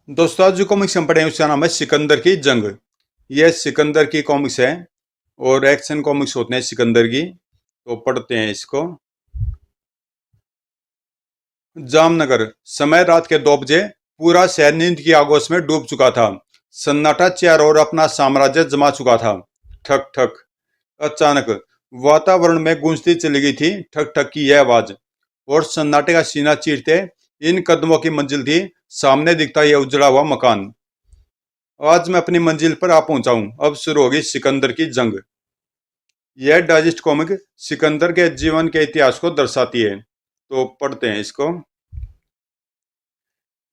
दोस्तों आज जो कॉमिक्स हम पढ़े हैं उसका नाम है सिकंदर की जंग। यह सिकंदर की कॉमिक्स है और एक्शन कॉमिक्स होते हैं सिकंदर की। तो पढ़ते हैं इसको। जामनगर, समय रात के 2 बजे। पूरा शहर नींद की आगोश में डूब चुका था। सन्नाटा चारों ओर अपना साम्राज्य जमा चुका था। ठक ठक। अचानक वातावरण में गूंजती चली गई थी ठक ठक की यह आवाज, और सन्नाटे का सीना चीरते इन कदमों की मंजिल थी सामने दिखता यह उजड़ा हुआ मकान। आज मैं अपनी मंजिल पर आ पहुंचा हूं। अब शुरू होगी सिकंदर की जंग। यह डाइजेस्ट कॉमिक सिकंदर के जीवन के इतिहास को दर्शाती है। तो पढ़ते हैं इसको।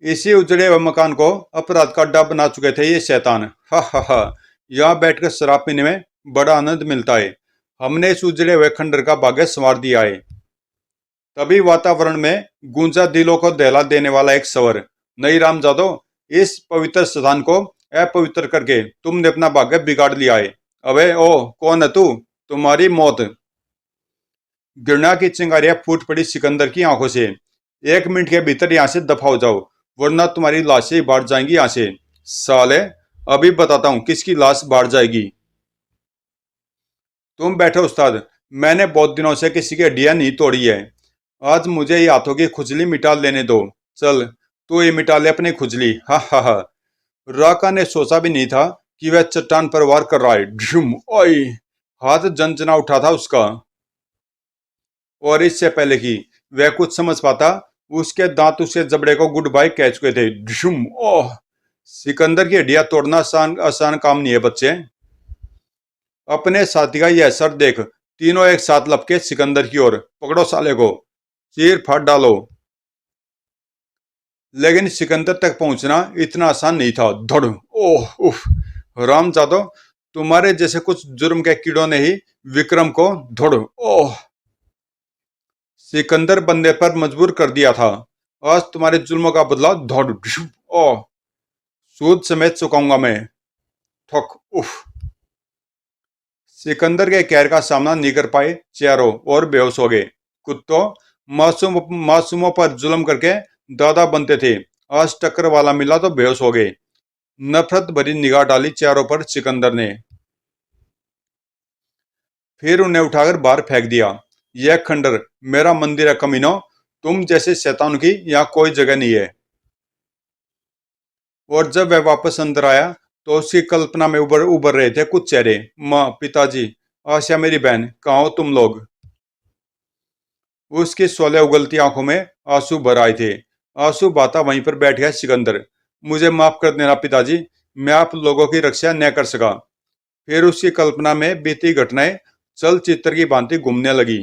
इसी उजड़े हुए मकान को अपराध का अड्डा बना चुके थे ये शैतान। हा हा हा। यहाँ बैठकर शराब पीने में बड़ा आनंद मिलता है। हमने इस उजड़े हुए खंडर का भाग्य संवार दिया है। तभी वातावरण में गूंजा दिलों को दहला देने वाला एक स्वर। नहीं राम जादव, इस पवित्र स्थान को अपवित्र करके तुमने अपना भाग्य बिगाड़ लिया है। अबे ओ कौन है तू? तुम्हारी मौत। घृणा की चिंगारियां फूट पड़ी सिकंदर की आंखों से। 1 मिनट के भीतर यहाँ से दफा हो जाओ, वरना तुम्हारी लाशें बाढ़ जाएंगी यहाँ से। साले, अभी बताता हूँ किसकी लाश बाढ़ जाएगी। तुम बैठो उस्ताद, मैंने बहुत दिनों से किसी की हड्डियां नहीं तोड़ी है। आज मुझे ये हाथों की खुजली मिटा लेने दो। चल तू ये मिटा ले अपनी खुजली। हा हा हा। राका ने सोचा भी नहीं था कि वह चट्टान पर वार कर रहा है। ढूम ओए। हाथ जनजना उठा था उसका, और इससे पहले कि वह कुछ समझ पाता उसके दांत उसके जबड़े को गुड बाय कह चुके थे। ढूम ओह। सिकंदर की हड्डियां तोड़ना आसान आसान काम नहीं है बच्चे। अपने साथी का यह असर देख। तीनों एक साथ लपके सिकंदर की ओर। पकड़ो साले को, चीर फाड़ डालो। लेकिन सिकंदर तक पहुंचना इतना आसान नहीं था। धड़ ओह उफ। राम जादव, तुम्हारे जैसे कुछ जुर्म के कीड़ों ने ही विक्रम को धड़ ओह सिकंदर बनने पर मजबूर कर दिया था। आज तुम्हारे जुल्मों का बदला धड़ ओह सूद समेत चुकाऊंगा मैं। ठक उफ। सिकंदर के कहर का सामना नहीं कर पाए चारों और बेहोश हो गए। कुत्तों, मासूमों पर जुल्म करके दादा बनते थे, आज टक्कर वाला मिला तो बेहोश हो गए। नफरत भरी निगाह डाली चारों पर सिकंदर ने, फिर उन्हें उठाकर बाहर फेंक दिया। यह खंडर मेरा मंदिर है कमीनों, तुम जैसे शैतान की यहाँ कोई जगह नहीं है। और जब वह वापस अंदर आया तो उसकी कल्पना में उभर उभर रहे थे कुछ चेहरे। माँ, पिताजी, आशा मेरी बहन, कहाँ हो तुम लोग? उसकी 16 उगलती आंखों में आंसू भर आए थे। आंसू बहाता वहीं पर बैठ गया सिकंदर। मुझे माफ कर देना पिताजी, मैं आप लोगों की रक्षा न कर सका। फिर उसकी कल्पना में बीती घटनाएं चलचित्र की भांति घूमने लगी।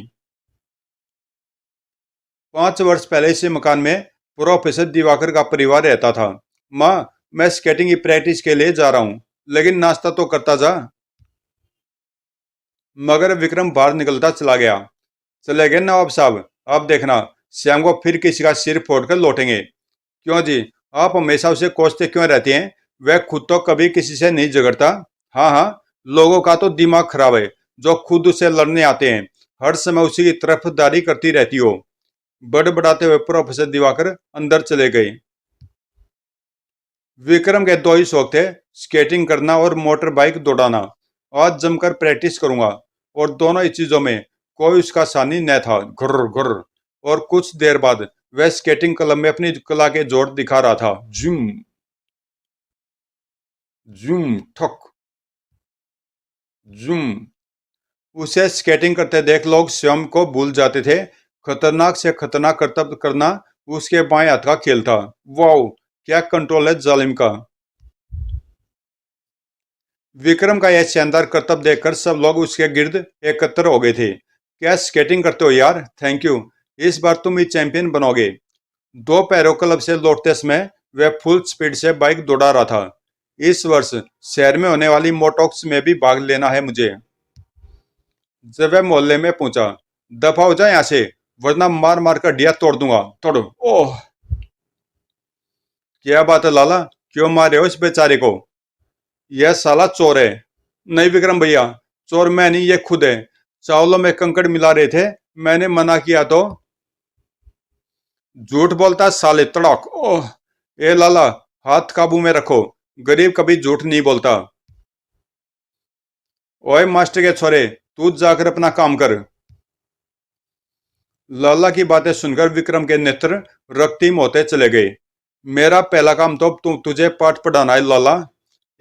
5 वर्ष पहले इसी मकान में प्रोफेसर दिवाकर का परिवार रहता था। माँ, मैं स्केटिंग की प्रैक्टिस के लिए जा रहा हूँ, लेकिन नाश्ता तो करता जा। मगर विक्रम बाहर निकलता चला गया। चले गए नवाब साहब, आप देखना श्याम को फिर किसी का सिर फोड़ कर लौटेंगे। क्यों जी, आप हमेशा उसे कोसते क्यों रहते हैं? वह खुद तो कभी किसी से नहीं झगड़ता। हाँ हाँ, लोगों का तो दिमाग खराब है जो खुद उसे लड़ने आते हैं, हर समय उसी की तरफदारी करती रहती हो। बड़बड़ाते हुए प्रोफेसर दिवाकर अंदर चले गए। विक्रम के 2 ही शौक थे, स्केटिंग करना और मोटर बाइक दौड़ाना। आज जमकर प्रैक्टिस करूंगा, और दोनों ही चीजों में कोई उसका सानी न था। घुर्र घुर्र। और कुछ देर बाद वह स्केटिंग क्लब में अपनी कला के जोर दिखा रहा था। जूम जूम ठक जूम। उसे स्केटिंग करते देख लोग स्वयं को भूल जाते थे। खतरनाक से खतरनाक करतब करना उसके बाएं हाथ का खेल था। वाओ, क्या कंट्रोल है जालिम का। विक्रम का यह शानदार करतब देखकर सब लोग उसके गिर्द एकत्र हो गए थे। क्या स्केटिंग करते हो यार, थैंक यू। इस बार तुम ही चैंपियन बनोगे। 2 पैरों क्लब से लौटते समय वह फुल स्पीड से बाइक दौड़ा रहा था। इस वर्ष शहर में होने वाली मोटॉक्स में भी भाग लेना है मुझे। जब वह मोहल्ले में पहुंचा, दफा हो जाए यहाँ से, वरना मार मार कर हड्डियां तोड़ दूंगा। तोड़ो ओह। क्या बात है लाला, क्यों मारे हो इस बेचारे को? यह साला चोर है। नहीं विक्रम भैया, चोर मैं नहीं, ये खुद है। चावलों में कंकड़ मिला रहे थे, मैंने मना किया तो। झूठ बोलता है साले, तड़ाक ओह। ए लाला, हाथ काबू में रखो, गरीब कभी झूठ नहीं बोलता। ओए मास्टर के छोरे, तू जाकर अपना काम कर। लाला की बातें सुनकर विक्रम के नेत्र रक्तिम होते चले गए। मेरा पहला काम तो तुझे पाठ पढ़ाना है लाला।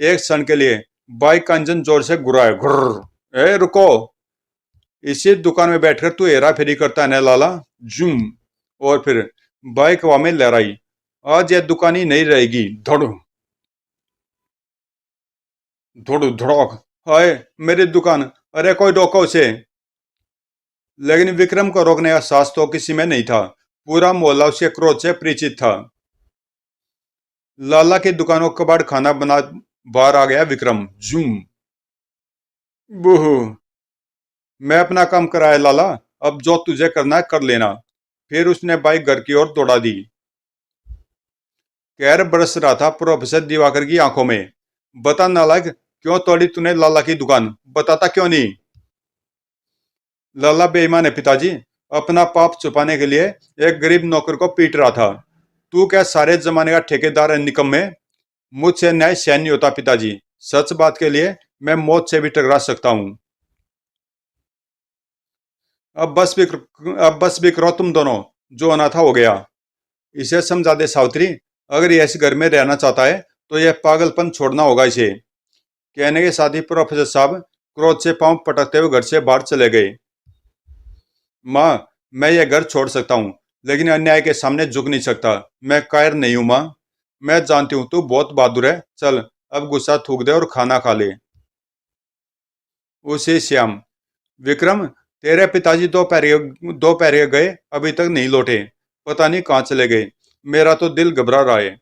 एक क्षण के लिए बाइक का इंजन जोर से घुराए, घुर्र। ए रुको, इसी दुकान में बैठकर तू हेरा फेरी करता है ना लाला। जूम। और फिर बाइक हवा में लहराई। आज यह दुकान ही नहीं रहेगी। धड़ धड़ धड़क। हाय, मेरी दुकान, अरे कोई रोको उसे। लेकिन विक्रम को रोकने का साहस तो किसी में नहीं था। पूरा मोहल्ला उसके क्रोध से परिचित था। लाला की दुकानों कबाड़ खाना बना बाहर आ गया विक्रम। जूम। बूह। मैं अपना काम कराया लाला, अब जो तुझे करना है कर लेना। फिर उसने बाइक घर की ओर दौड़ा दी। कहर बरस रहा था प्रोफेसर दिवाकर की आंखों में। बता नालायक, क्यों तोड़ी तूने लाला की दुकान? बताता क्यों नहीं? लाला बेईमान है पिताजी, अपना पाप छुपाने के लिए एक गरीब नौकर को पीट रहा था। तू क्या सारे जमाने का ठेकेदार है निकम्मे? मुझसे न्याय सहन नहीं होता पिताजी। सच बात के लिए मैं मौत से भी टकरा सकता हूँ। अब बस भी करो तुम दोनों, जो होना था हो गया। इसे समझा दे सावित्री, अगर ये इस घर में रहना चाहता है तो यह पागलपन छोड़ना होगा इसे। कहने के साथ ही प्रोफेसर साहब क्रोध से पांव पटकते हुए घर से बाहर चले गए। माँ, मैं ये घर छोड़ सकता हूँ, लेकिन अन्याय के सामने झुक नहीं सकता। मैं कायर नहीं हूँ माँ। मैं जानती हूँ तू बहुत बहादुर है। चल, अब गुस्सा थूक दे और खाना खा ले। उसी श्याम। विक्रम, तेरे पिताजी दो पैर गए, अभी तक नहीं लौटे। पता नहीं कहाँ चले गए। मेरा तो दिल घबरा रहा है।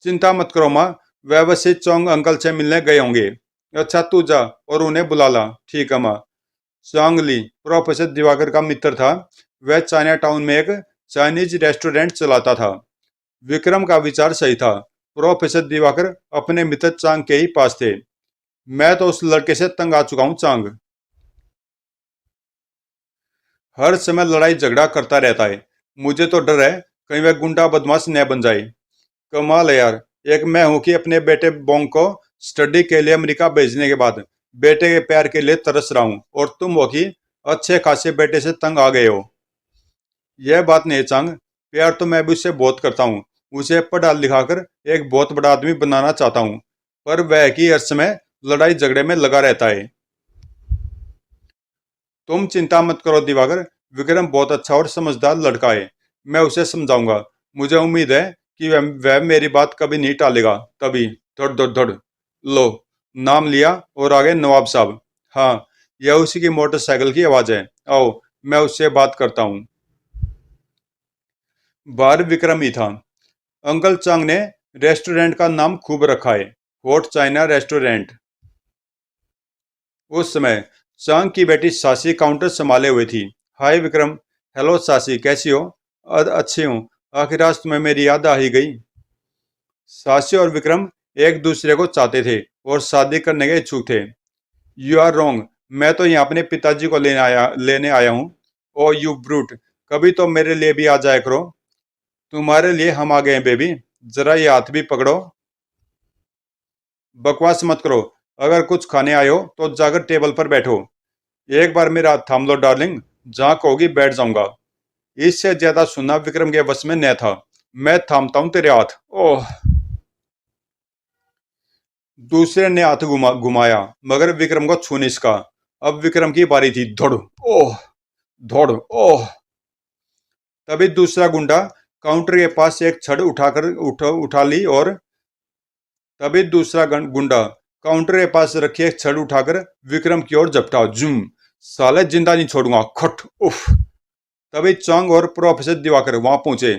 चिंता मत करो माँ, वह बस इस चौंग अंकल से मिलने गए होंगे। अच्छा, तू जा और उन्हें बुला ला। ठीक है माँ। सांगली प्रोफेसर दिवाकर का मित्र था। वह चाइना टाउन में एक चाइनीज रेस्टोरेंट चलाता था। विक्रम का विचार सही था। प्रोफेसर दिवाकर अपने मित्र चांग के ही पास थे। मैं तो उस लड़के से तंग आ चुका हूँ चांग। हर समय लड़ाई झगड़ा करता रहता है। मुझे तो डर है कहीं वह गुंडा बदमाश न बन जाए। कमाल है यार, एक मैं हूं कि अपने बेटे बोंग को स्टडी के लिए अमेरिका भेजने के बाद बेटे के प्यार के लिए तरस रहा हूं, और तुम हो कि अच्छे खासे बेटे से तंग आ गए हो। यह बात नहीं चांग, प्यार तो मैं भी उससे बहुत करता हूँ। उसे पढ़ा लिखाकर एक बहुत बड़ा आदमी बनाना चाहता हूँ, पर वह कि हर समय लड़ाई झगड़े में लगा रहता है। तुम चिंता मत करो दिवाकर, विक्रम बहुत अच्छा और समझदार लड़का है। मैं उसे समझाऊंगा। मुझे उम्मीद है कि वह मेरी बात कभी नहीं टालेगा। तभी धड़ धड़ धड़। लो, नाम लिया और आगे नवाब साहब। हाँ, यह उसी की मोटरसाइकिल की आवाज है। आओ, मैं उससे बात करता हूँ। बाहर विक्रम ही था। अंकल चांग ने रेस्टोरेंट का नाम खूब रखा है, होट चाइना रेस्टोरेंट। उस समय चांग की बेटी सासी काउंटर संभाले हुए थी। हाय विक्रम। हेलो सासी, कैसी हो? अच्छी हूँ। आखिर आज तुम्हें मेरी याद आ ही गई। सासी और विक्रम एक दूसरे को चाहते थे और शादी करने के इच्छुक थे। You are wrong. मैं तो यहाँ अपने पिताजी को लेने आया हूँ। ओ यू ब्रूट, कभी तो मेरे लिए भी आ जाया करो। तुम्हारे लिए हम आ गए हैं बेबी। जरा ये हाथ भी पकड़ो। बकवास मत करो। अगर कुछ खाने आए हो तो जाकर टेबल पर बैठो। एक बार मेरा हाथ थाम लो डार्लिंग, जहां कहोगी बैठ जाऊंगा। इससे ज्यादा सुनना विक्रम के वश में न था। मैं थामता हूं तेरे हाथ। ओह। दूसरे ने हाथ घुमाया, मगर विक्रम को छू नहीं सका। अब विक्रम की बारी थी। धड़ ओह, धड़ ओह। तभी दूसरा गुंडा काउंटर के पास एक छड़ उठा ली और तभी दूसरा गुंडा काउंटर के पास रखी एक छड़ उठाकर विक्रम की ओर झपटा। जुम। साले जिंदा नहीं छोड़ूंगा। खट। उफ। तभी चांग और प्रोफेसर दिवाकर वहां पहुंचे।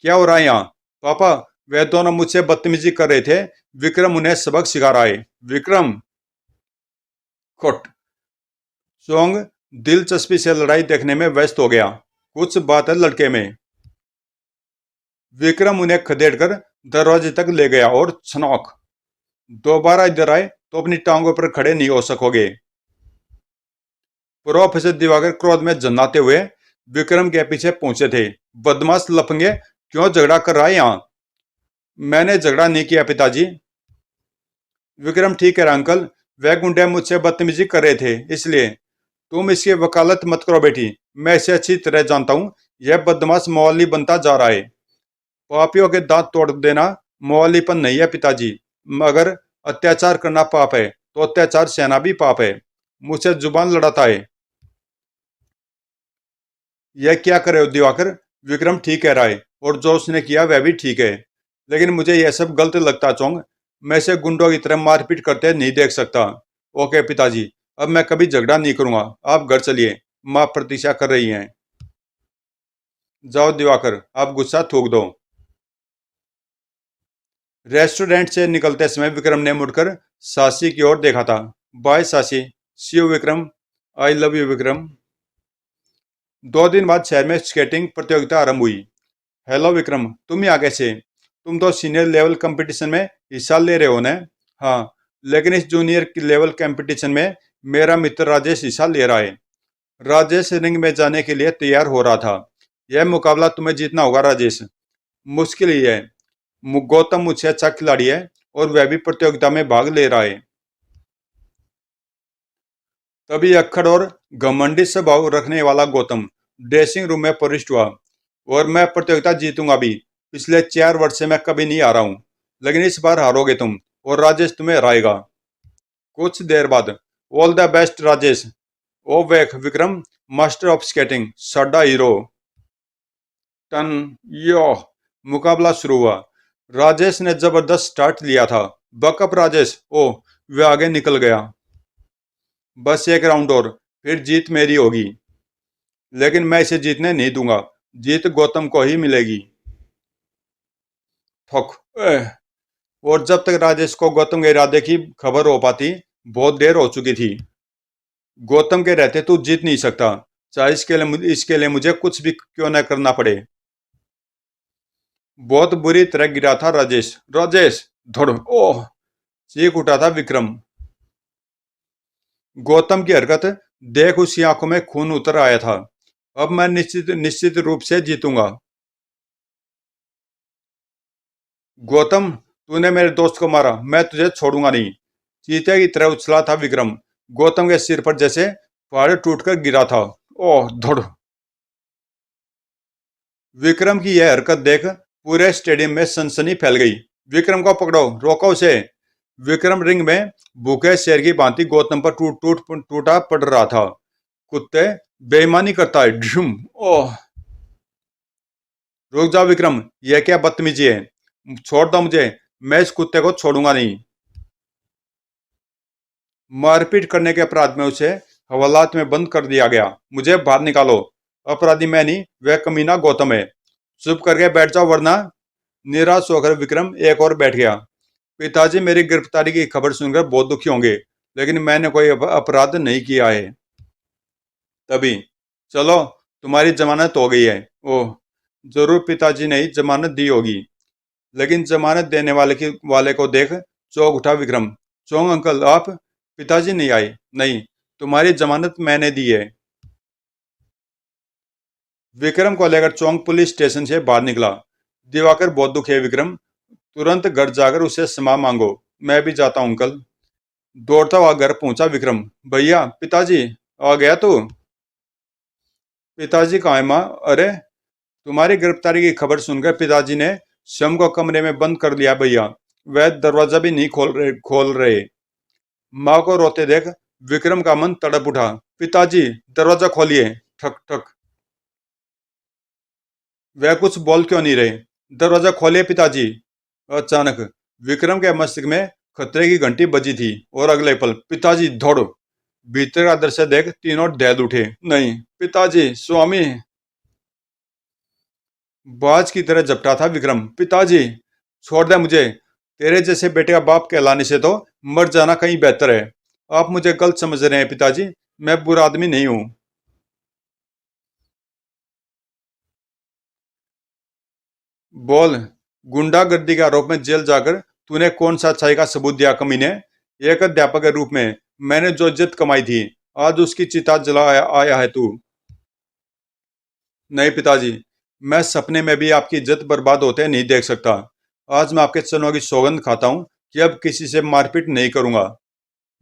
क्या हो रहा है यहाँ? पापा, वे दोनों मुझसे बदतमीजी कर रहे थे। विक्रम उन्हें सबक सिखा रहा है। विक्रम। खट। चोंग दिलचस्पी से लड़ाई देखने में व्यस्त हो गया। कुछ बात है लड़के में। विक्रम उन्हें खदेड़कर दरवाजे तक ले गया और छनौक। दोबारा इधर आए तो अपनी टांगों पर खड़े नहीं हो सकोगे। प्रोफेसर दिवाकर क्रोध में जन्नाते हुए विक्रम के पीछे पहुंचे थे। बदमाश लफंगे, क्यों झगड़ा कर रहा है यहाँ? मैंने झगड़ा नहीं किया पिताजी। विक्रम ठीक है अंकल, वह गुंडे मुझसे बदतमीजी कर रहे थे इसलिए। तुम इसकी वकालत मत करो बेटी, मैं इसे अच्छी तरह जानता हूँ। यह बदमाश मौली बनता जा रहा है। पापियों के दांत तोड़ देना मौलीपन नहीं है पिताजी, मगर अत्याचार करना पाप है तो अत्याचार सहना भी पाप है। मुझसे जुबान लड़ाता है। यह क्या करे हो दिवाकर? विक्रम ठीक कह रहा है और जो उसने किया वह भी ठीक है, लेकिन मुझे यह सब गलत लगता चोंग। मैं इसे गुंडों की तरह मारपीट करते नहीं देख सकता। ओके पिताजी, अब मैं कभी झगड़ा नहीं करूंगा। आप घर चलिए, माँ प्रतीक्षा कर रही हैं। जाओ दिवाकर, आप गुस्सा थूक दो। रेस्टोरेंट से निकलते समय विक्रम ने मुड़कर सासी की ओर देखा था। Bye Sasi, see you Vikram, I love you Vikram. 2 दिन बाद शहर में स्केटिंग प्रतियोगिता आरंभ हुई। हेलो विक्रम, तुम ही आगे से? तुम तो सीनियर लेवल कंपटीशन में हिस्सा ले रहे हो ना? हाँ, लेकिन इस जूनियर लेवल कंपटीशन में मेरा मित्र राजेश हिस्सा ले रहा है। राजेश रिंग में जाने के लिए तैयार हो रहा था। यह मुकाबला तुम्हें जीतना होगा राजेश। मुश्किल ही है। गौतम मुझसे अच्छा खिलाड़ी है और वह भी प्रतियोगिता में भाग ले रहा है। तभी अक्खड़ और घमंडी स्वभाव रखने वाला गौतम ड्रेसिंग रूम में प्रविष्ट हुआ। और मैं प्रतियोगिता जीतूंगा भी। पिछले 4 वर्ष से मैं कभी नहीं हारा हूं, लेकिन इस बार हारोगे तुम और राजेश तुम्हें हराएगा। कुछ देर बाद, ऑल द बेस्ट राजेश। ओ वेख विक्रम, मास्टर ऑफ स्केटिंग, साडा हीरो। टन यो। मुकाबला शुरू हुआ। राजेश ने जबरदस्त स्टार्ट लिया था। बकअप राजेश। ओ, वे आगे निकल गया। बस एक राउंड और, फिर जीत मेरी होगी। लेकिन मैं इसे जीतने नहीं दूंगा। जीत गौतम को ही मिलेगी। ठोक। और जब तक राजेश को गौतम के इरादे की खबर हो पाती, बहुत देर हो चुकी थी। गौतम के रहते तू जीत नहीं सकता, चाहे इसके लिए मुझे कुछ भी क्यों न करना पड़े। बहुत बुरी तरह गिरा था राजेश। राजेश! धड़! ओह! चीख उठा था विक्रम। गौतम की हरकत देख उसकी आंखों में खून उतर आया था। अब मैं निश्चित निश्चित रूप से जीतूंगा। गौतम, तूने मेरे दोस्त को मारा, मैं तुझे छोड़ूंगा नहीं। चीते की तरह उछला था विक्रम। गौतम के सिर पर जैसे पहाड़ टूटकर गिरा था। ओह! धड़! विक्रम की यह हरकत देख पूरे स्टेडियम में सनसनी फैल गई। विक्रम को पकड़ो, रोको उसे। विक्रम रिंग में भूखे शेर की भांति गौतम पर टूटा पड़ रहा था। कुत्ते, बेईमानी करता है। ढूम। ओह! रुक जाओ विक्रम, यह क्या बदतमीजी है? छोड़ दो मुझे, मैं इस कुत्ते को छोड़ूंगा नहीं। मारपीट करने के अपराध में उसे हवालात में बंद कर दिया गया। मुझे बाहर निकालो। अपराधी मैं नहीं, वह कमीना गौतम है। चुप करके बैठ जाओ वरना। निराश होकर विक्रम एक और बैठ गया। पिताजी मेरी गिरफ्तारी की खबर सुनकर बहुत दुखी होंगे, लेकिन मैंने कोई अपराध नहीं किया है। तभी, चलो, तुम्हारी जमानत हो गई है। ओह, जरूर पिताजी ने ही जमानत दी होगी। लेकिन जमानत देने वाले को देख चौंक उठा विक्रम। चौंक अंकल, आप? पिताजी नहीं आए? नहीं, तुम्हारी जमानत मैंने दी है। विक्रम को लेकर चौंक पुलिस स्टेशन से बाहर निकला। दिवाकर बहुत दुखी है विक्रम, तुरंत घर जाकर उसे क्षमा मांगो। मैं भी जाता हूँ अंकल। दौड़ता हुआ घर पहुंचा विक्रम। भैया, पिताजी! आ गया तू? पिताजी कहाँ है माँ? अरे, तुम्हारी गिरफ्तारी की खबर सुनकर पिताजी ने शम को कमरे में बंद कर लिया भैया। वह दरवाजा भी नहीं खोल रहे। माँ को रोते देख विक्रम का मन तड़प उठा। पिताजी, दरवाजा खोलिए। ठक ठक। वह कुछ बोल क्यों नहीं रहे? दरवाजा खोलिए पिताजी। अचानक विक्रम के मस्तिष्क में खतरे की घंटी बजी थी और अगले पल पिताजी दौड़ो। भीतर का दृश्य देख तीनों दहल उठे। नहीं, पिताजी, स्वामी! बाज की तरह झपटा था विक्रम। पिताजी, छोड़ दे मुझे। तेरे जैसे बेटे का बाप कहलाने से तो मर जाना कहीं बेहतर है। आप मुझे गलत समझ रहे हैं पिताजी, मैं बुरा आदमी नहीं हूं। बोल, गुंडागर्दी के आरोप में जेल जाकर तूने कौन सा अच्छाई का सबूत दिया कमीने? एक अध्यापक के रूप में मैंने जो इज्जत कमाई थी, आज उसकी चिता जला आया है तू। नहीं पिताजी, मैं सपने में भी आपकी इज्जत बर्बाद होते नहीं देख सकता। आज मैं आपके चरणों की सौगंध खाता हूँ कि अब किसी से मारपीट नहीं करूंगा।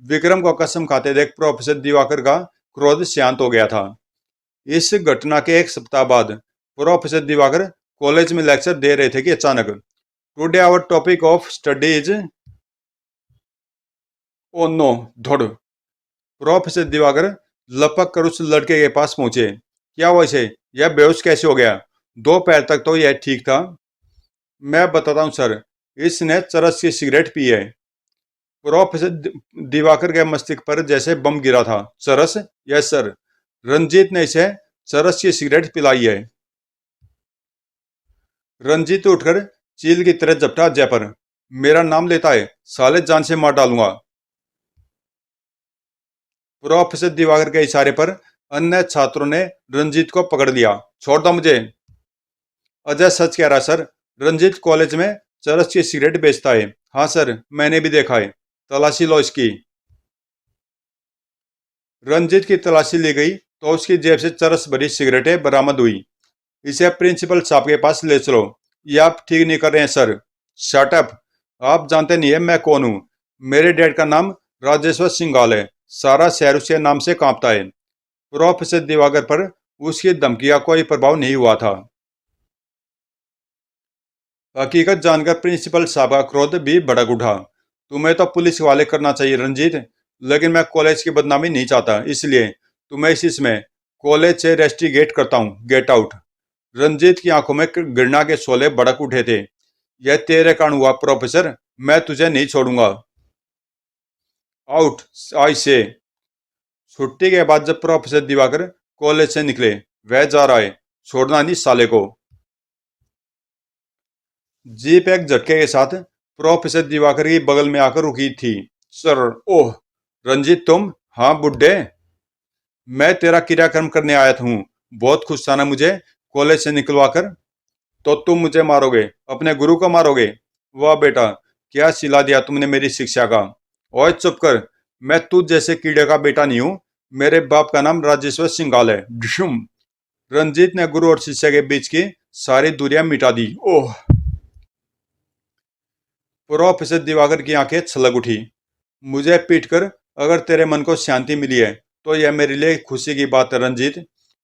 विक्रम को कसम खाते देख प्रोफेसर दिवाकर का क्रोध शांत हो गया था। इस घटना के एक सप्ताह बाद प्रोफेसर दिवाकर कॉलेज में लेक्चर दे रहे थे कि अचानक, today our topic of study is, oh no, धड़। प्रोफेसर दिवाकर लपक कर उस लड़के के पास पहुंचे। क्या हुआ इसे? यह बेहोश कैसे हो गया? दोपहर तक तो यह ठीक था। मैं बताता हूँ सर, इसने चरस की सिगरेट पी है। प्रोफेसर दिवाकर के मस्तिष्क पर जैसे बम गिरा था। चरस? यस सर, रंजीत ने इसे चरस की सिगरेट पिलाई है। रंजीत उठकर चील की तरह झपटा जय पर। मेरा नाम लेता है, साले जान से मार डालूंगा। प्रोफेसर दिवाकर के इशारे पर अन्य छात्रों ने रंजीत को पकड़ लिया। छोड़ दो मुझे। अजय सच कह रहा सर, रंजीत कॉलेज में चरस की सिगरेट बेचता है। हाँ सर, मैंने भी देखा है। तलाशी लो इसकी। रंजीत की तलाशी ली गई तो उसकी जेब से चरस भरी सिगरेटें बरामद हुई। इसे प्रिंसिपल साहब के पास ले चलो। ये आप ठीक नहीं कर रहे हैं सर। Shut up. आप जानते नहीं है मैं कौन हूँ। मेरे डैड का नाम राजेश्वर सिंघाल है। सारा शहर उसके नाम से कांपता है। प्रोफेसर दिवाकर पर उसकी धमकी का कोई प्रभाव नहीं हुआ था। हकीकत जानकर प्रिंसिपल साहब का क्रोध भी भड़क उठा। तुम्हें तो पुलिस वाले करना चाहिए रंजीत, लेकिन मैं कॉलेज की बदनामी नहीं चाहता, इसलिए तुम्हें इसमें कॉलेज से रेस्टिगेट करता हूँ। Get out. रंजीत की आंखों में घृणा के शोले भड़क उठे थे। यह तेरे कारण हुआ प्रोफेसर, मैं तुझे नहीं छोड़ूंगा। आउट आई से। छुट्टी के बाद जब प्रोफेसर दिवाकर कॉलेज से निकले, वह जा रहा है, छोड़ना नहीं साले को। जीप एक झटके के साथ प्रोफेसर दिवाकर की बगल में आकर रुकी थी। सर। ओह रंजीत तुम? हाँ बुड्ढे, मैं तेरा क्रियाक्रम करने आया हूँ। बहुत खुश था ना मुझे कॉलेज से निकलवा कर? तो तुम मुझे मारोगे, अपने गुरु को मारोगे? वाह बेटा, क्या सिला दिया तुमने मेरी शिक्षा का। ओए चुप कर, मैं तुझ जैसे कीड़े का बेटा नहीं हूँ। मेरे बाप का नाम राजेश्वर सिंघाल है। डिशुम। रंजीत ने गुरु और शिष्य के बीच की सारी दूरियां मिटा दी। ओह। प्रोफेसर दिवाकर की आंखें छलक उठी। मुझे पीटकर अगर तेरे मन को शांति मिली है तो यह मेरे लिए खुशी की बात है रंजीत।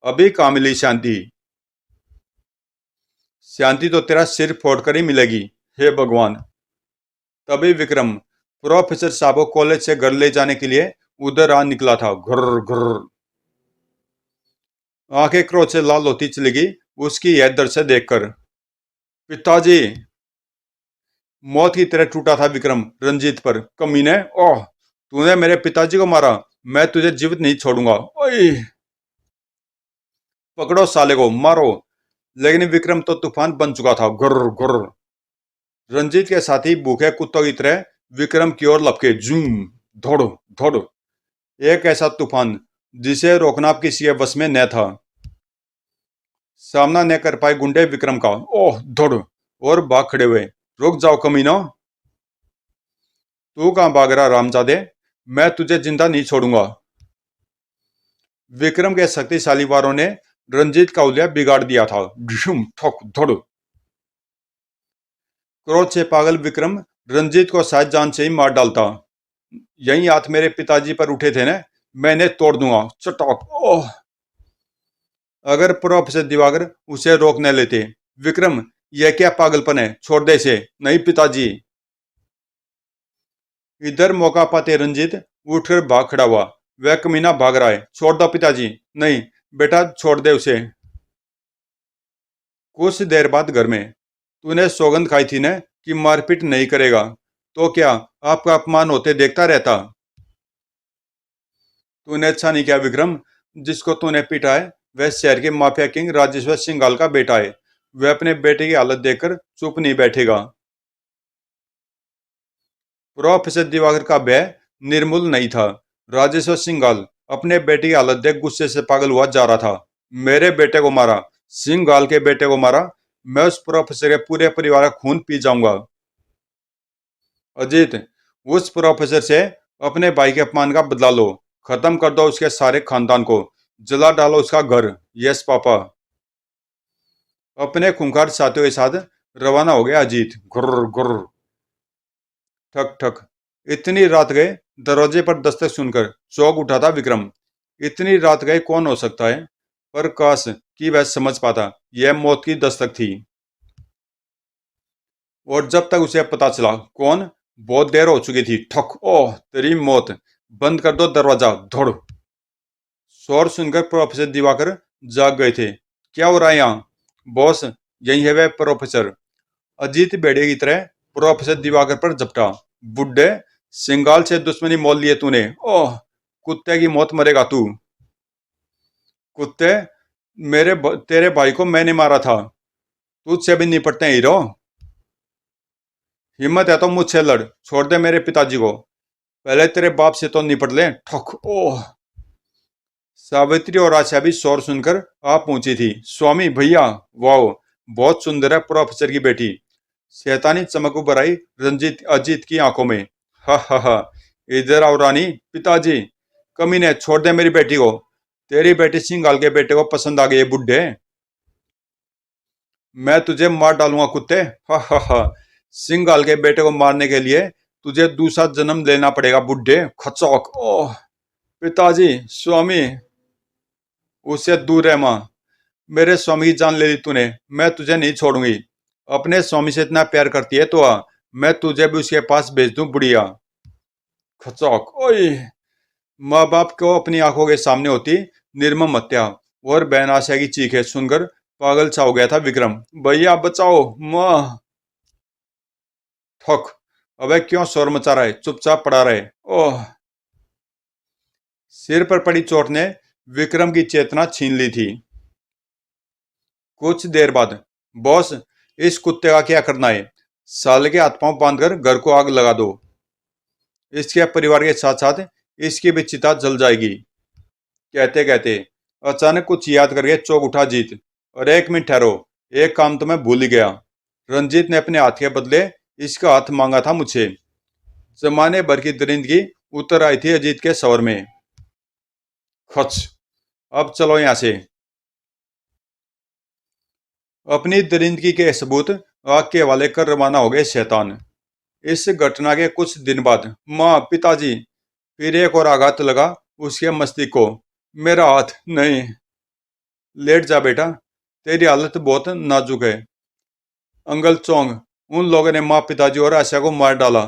अभी कहाँ मिली शांति? शांति तो तेरा सिर फोड़कर ही मिलेगी। हे भगवान। तभी विक्रम प्रोफेसर साहब को कॉलेज से घर ले जाने के लिए उधर आ निकला था। घुर्र घुर्र। आंखें क्रोध से लाल होती चली गई उसकी यह दृश्य देखकर। पिताजी। मौत की तरह टूटा था विक्रम रंजीत पर। कमीने, ओह तूने मेरे पिताजी को मारा, मैं तुझे जीवित नहीं छोड़ूंगा। ओए पकड़ो साले को, मारो। लेकिन विक्रम तो तूफान बन चुका था। गुर्र गुर्र। रंजीत के साथी भूखे कुत्तों की तरह विक्रम की ओर लपके। जूम। धोड़ धोड़। एक ऐसा तूफान जिसे रोकना अब किसी के बस में न था। सामना न कर पाए गुंडे विक्रम का। ओह धोड़ और भाग खड़े हुए। रुक जाओ कमीनो। तू कहां भाग रहा रामजादे? मैं तुझे जिंदा नहीं छोड़ूंगा। विक्रम के शक्तिशाली वारों ने रंजीत का उलिया बिगाड़ दिया था। डिशुम ठोक धोड़। क्रोध से पागल विक्रम रंजीत को शायद जान से ही मार डालता। यही हाथ मेरे पिताजी पर उठे थे ना, मैं इन्हें तोड़ दूंगा। चटॉक। ओह। अगर प्रोफेसर दिवाकर उसे रोक न लेते। विक्रम, यह क्या पागलपन है, छोड़ दे इसे। नहीं पिताजी। इधर मौका पाते रंजीत उठकर भाग खड़ा हुआ। वह कमीना भाग रहा है, छोड़ दो पिताजी। नहीं बेटा, छोड़ दे उसे। कुछ देर बाद घर में, तूने सौगंध खाई थी ना कि मारपीट नहीं करेगा, तो क्या आपका अपमान होते देखता रहता? तूने अच्छा नहीं किया विक्रम। जिसको तूने पीटा है वह शहर के माफिया किंग राजेश्वर सिंघाल का बेटा है। वह अपने बेटे की हालत देखकर चुप नहीं बैठेगा। प्रोफेसर दिवाकर का भय निर्मूल नहीं था। राजेश्वर सिंघाल अपने बेटे की हालत देख गुस्से से पागल हुआ जा रहा था। मेरे बेटे को मारा, सिंघाल के बेटे को मारा। मैं उस प्रोफेसर के पूरे परिवार का खून पी जाऊंगा। अजीत, उस प्रोफेसर से अपने भाई के अपमान का बदला लो। खत्म कर दो उसके सारे खानदान को। जला डालो उसका घर। Yes papa. अपने खूंखार साथियों के साथ रवाना हो गया अजीत। गुर्र गुर्र, ठक ठक। इतनी रात गए, दरवाजे पर दस्तक सुनकर चौंक उठा था विक्रम। इतनी रात गए कौन हो सकता है, पर काश कि वह समझ पाता यह मौत की दस्तक थी। और जब तक उसे पता चला कौन, बहुत देर हो चुकी थी। ठक, ओह तेरी मौत, बंद कर दो दरवाजा, धुड़। शोर सुनकर प्रोफेसर दिवाकर जाग गए थे। क्या हो रहा है यहाँ? बॉस, यही है वह प्रोफेसर। अजीत बेड़े की तरह प्रोफेसर दिवाकर पर झपटा। बुड्ढे, सिंगाल से दुश्मनी मोल लिए तूने। ओह, कुत्ते की मौत मरेगा तू। कुत्ते, तेरे भाई को मैंने मारा था। तुझसे भी निपटते हैं हीरो। हिम्मत है तो मुझसे लड़, छोड़ दे मेरे पिताजी को। पहले तेरे बाप से तो निपट ले। ठक, ओह। सावित्री और आशा भी शोर सुनकर आ पहुंची थी। स्वामी भैया, वाओ, बहुत सुंदर है प्रोफेसर की बेटी। शैतानी चमक उभर आई रंजीत अजीत की आंखों में। हा हा हा, इधर आओ रानी। पिताजी, कमीने, छोड़ दे मेरी बेटी को। तेरी बेटी सिंगाल के बेटे को पसंद आ गई है बुड्ढे। मैं तुझे मार डालूंगा कुत्ते। हा हा हा, सिंगाल के बेटे को मारने के लिए तुझे दूसरा जन्म लेना पड़ेगा बुड्ढे। खचौक, ओह। पिताजी, स्वामी, उससे दूर रह मां। मेरे स्वामी की जान ले ली तूने, मैं तुझे नहीं छोड़ूंगी। अपने स्वामी से इतना प्यार करती है तो आ, मैं तुझे भी उसके पास भेज दूं बुढ़िया। खचौक, ओए। माँ बाप को अपनी आंखों के सामने होती निर्मम हत्या और बहन आशा की चीखें सुनकर पागल सा हो गया था विक्रम। भैया बचाओ, माँ। ठक, अबे क्यों शोर मचा रहा है, चुपचाप पड़ा रहे। ओह। सिर पर पड़ी चोट ने विक्रम की चेतना छीन ली थी। कुछ देर बाद, बॉस, इस कुत्ते का क्या करना है? साले के हाथ पांव बांधकर घर को आग लगा दो। इसके परिवार के साथ साथ इसकी भी चिता जल जाएगी। कहते कहते अचानक कुछ याद करके चौंक उठा जीत। और एक मिनट ठहरो, एक काम तो मैं भूल ही गया। रंजीत ने अपने हाथ के बदले इसका हाथ मांगा था मुझे। जमाने भर की दरिंदगी उतर आई थी अजीत के सवर में। खच, अब चलो यहां से। अपनी दरिंदगी के सबूत आग के हवाले कर रवाना हो गए शैतान। इस घटना के कुछ दिन बाद, माँ, पिताजी, फिर एक और आघात लगा उसके मस्तिष्क को। मेरा हाथ नहीं। लेट जा बेटा, तेरी हालत बहुत नाजुक है। अंकल चोंग, उन लोगों ने माँ, पिताजी और आशा को मार डाला।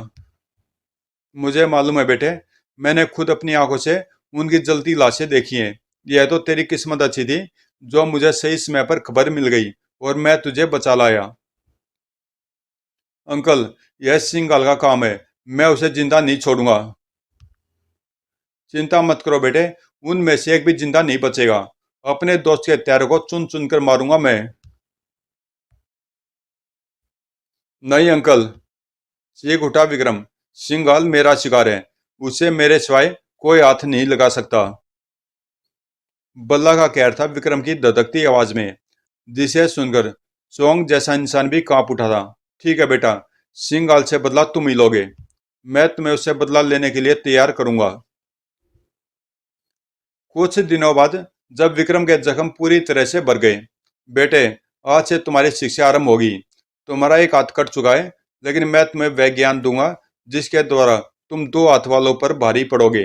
मुझे मालूम है बेटे, मैंने खुद अपनी आंखों से उनकी जलती लाशें देखी हैं। यह तो तेरी किस्मत अच्छी थी जो मुझे सही समय पर खबर मिल गई और मैं तुझे बचा लाया। अंकल, यह सिंघाल का काम है, मैं उसे जिंदा नहीं छोड़ूंगा। चिंता मत करो बेटे, उनमें से एक भी जिंदा नहीं बचेगा। अपने दोस्त के हत्यारों को चुन चुन कर मारूंगा मैं। नहीं अंकल, चीख उठा विक्रम। सिंघाल मेरा शिकार है, उसे मेरे सिवाय कोई हाथ नहीं लगा सकता। बल्ला का कहर था विक्रम की धधकती आवाज में, जिसे सुनकर चोंग जैसा इंसान भी कांप उठा था। ठीक है बेटा, सिंघाल से बदला तुम ही लोगे। मैं तुम्हें उससे बदला लेने के लिए तैयार करूंगा। कुछ दिनों बाद, जब विक्रम के जख्म पूरी तरह से भर गए, बेटे, आज से तुम्हारी शिक्षा आरंभ होगी। तुम्हारा एक हाथ कट चुका है, लेकिन मैं तुम्हें वह ज्ञान दूंगा जिसके द्वारा तुम दो हाथ वालों पर भारी पड़ोगे।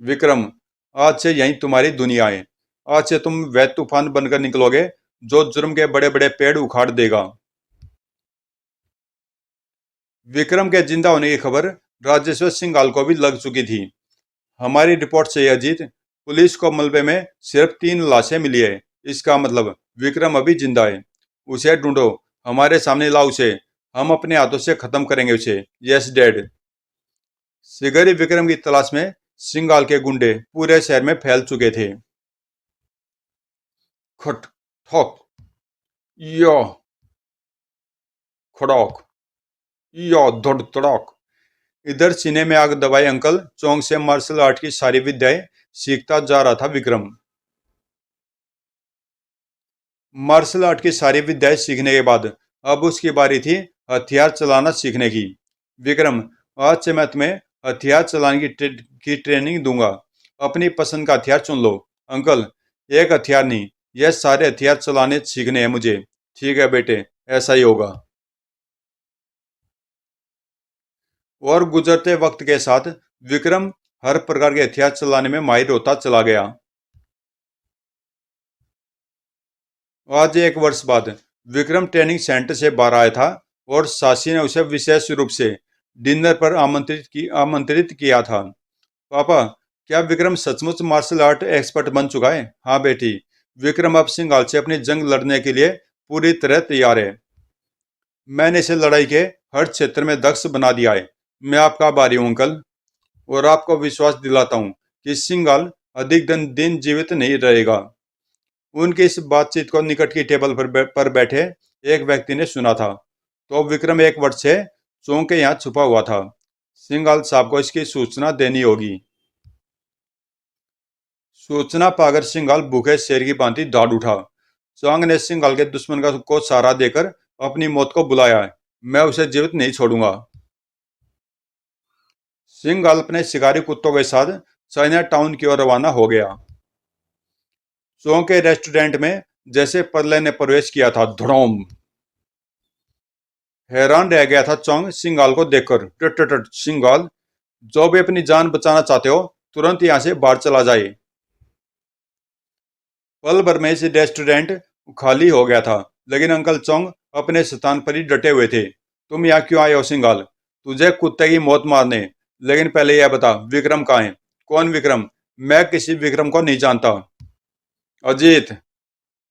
विक्रम, आज से यही तुम्हारी दुनिया है। आज से तुम वह तूफान बनकर निकलोगे जो जुर्म के बड़े बड़े पेड़ उखाड़ देगा। विक्रम के जिंदा होने की खबर राजेश्वर सिंघाल को भी लग चुकी थी। हमारी रिपोर्ट से यह जीत, पुलिस को मलबे में सिर्फ 3 लाशें मिली है। इसका मतलब विक्रम अभी जिंदा है। उसे ढूंढो, हमारे सामने लाओ उसे। हम अपने हाथों से खत्म करेंगे उसे। Yes dad. सिगरी विक्रम की तलाश में सिंघाल के गुंडे पूरे शहर में फैल चुके थे। खट, ठोक, यो, खड़ोक, यो, धड़ तड़ोक। इधर सीने में आग दबाए अंकल चौंग से मार्शल आर्ट की सारी विद्याएं सीखता जा रहा था विक्रम। मार्शल आर्ट की सारी विद्याएं सीखने के बाद अब उसकी बारी थी हथियार चलाना सीखने की। विक्रम, आज से मैं तुम्हें हथियार चलाने की ट्रेनिंग दूंगा। अपनी पसंद का हथियार चुन लो। अंकल, एक हथियार नहीं, यह सारे हथियार चलाने सीखने हैं मुझे। ठीक है बेटे, ऐसा ही होगा। और गुजरते वक्त के साथ विक्रम हर प्रकार के हथियार चलाने में माहिर होता चला गया। आज 1 वर्ष बाद विक्रम ट्रेनिंग सेंटर से बाहर आया था और सासी ने उसे विशेष रूप से डिनर पर आमंत्रित किया था। पापा, क्या विक्रम सचमुच मार्शल आर्ट एक्सपर्ट बन चुका है? हाँ बेटी, विक्रम अब सिंघाल से अपनी जंग लड़ने के लिए पूरी तरह तैयार है। मैंने इसे लड़ाई के हर क्षेत्र में दक्ष बना दिया है। मैं आपका आभारी हूँ अंकल, और आपको विश्वास दिलाता हूँ कि सिंघाल अधिक दिन जीवित नहीं रहेगा। उनकी इस बातचीत को निकट की टेबल पर बैठे एक व्यक्ति ने सुना था। तो विक्रम 1 वर्ष से चौंक के यहाँ छुपा हुआ था। सिंघाल साहब को इसकी सूचना देनी होगी। सूचना पाकर सिंघाल भूखे शेर की भांति दौड़ उठा। चांग ने सिंघाल के दुश्मन को सहारा देकर अपनी मौत को बुलाया है। मैं उसे जीवित नहीं छोड़ूंगा। सिंघाल अपने शिकारी कुत्तों के साथ चाइना टाउन की ओर रवाना हो गया। चौंग के रेस्टोरेंट में जैसे प्रलय ने प्रवेश किया था, धड़ोम। हैरान रह गया था चौंग सिंघाल को देखकर। टट टट टट, सिंघाल, जो भी अपनी जान बचाना चाहते हो तुरंत यहाँ से बाहर चला जाए। पल भर में इस रेस्टोरेंट खाली हो गया था, लेकिन अंकल चौंग अपने स्थान पर ही डटे हुए थे। तुम यहाँ क्यों आए हो सिंघाल? तुझे कुत्ते की मौत मारने। लेकिन पहले यह बता, विक्रम कहाँ है? कौन विक्रम? मैं किसी विक्रम को नहीं जानता। अजीत।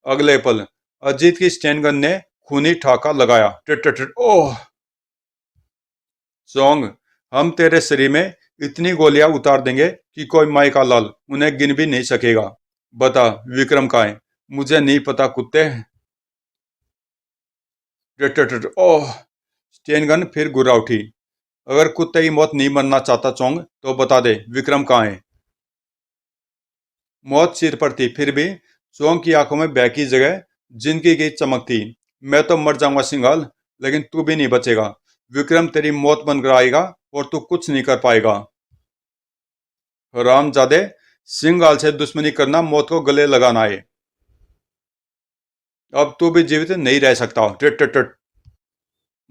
अगले पल अजीत की स्टेन गन ने खूनी ठाका लगाया। टिट टिट टिट, ओह! चौंग, हम तेरे शरीर में इतनी गोलियां उतार देंगे कि कोई माई का लाल उन्हें गिन भी नहीं सकेगा। बता, विक्रम कहाँ है? मुझे नहीं पता कुत्ते। टिट टिट टिट, ओह! स्टेन गन फिर गुर्रा उठी। अगर कुत्ते की मौत नहीं मरना चाहता चौंग, तो बता दे विक्रम कहाँ है। मौत सिर पर थी, फिर भी चौंग की आंखों में भय की जगह जिंदगी की चमक थी। मैं तो मर जाऊंगा सिंघाल, लेकिन तू भी नहीं बचेगा। विक्रम तेरी मौत बनकर आएगा और तू कुछ नहीं कर पाएगा। हरामजादे, सिंघाल से दुश्मनी करना मौत को गले लगाना है। अब तू भी जीवित नहीं रह सकता। Tit tit tit.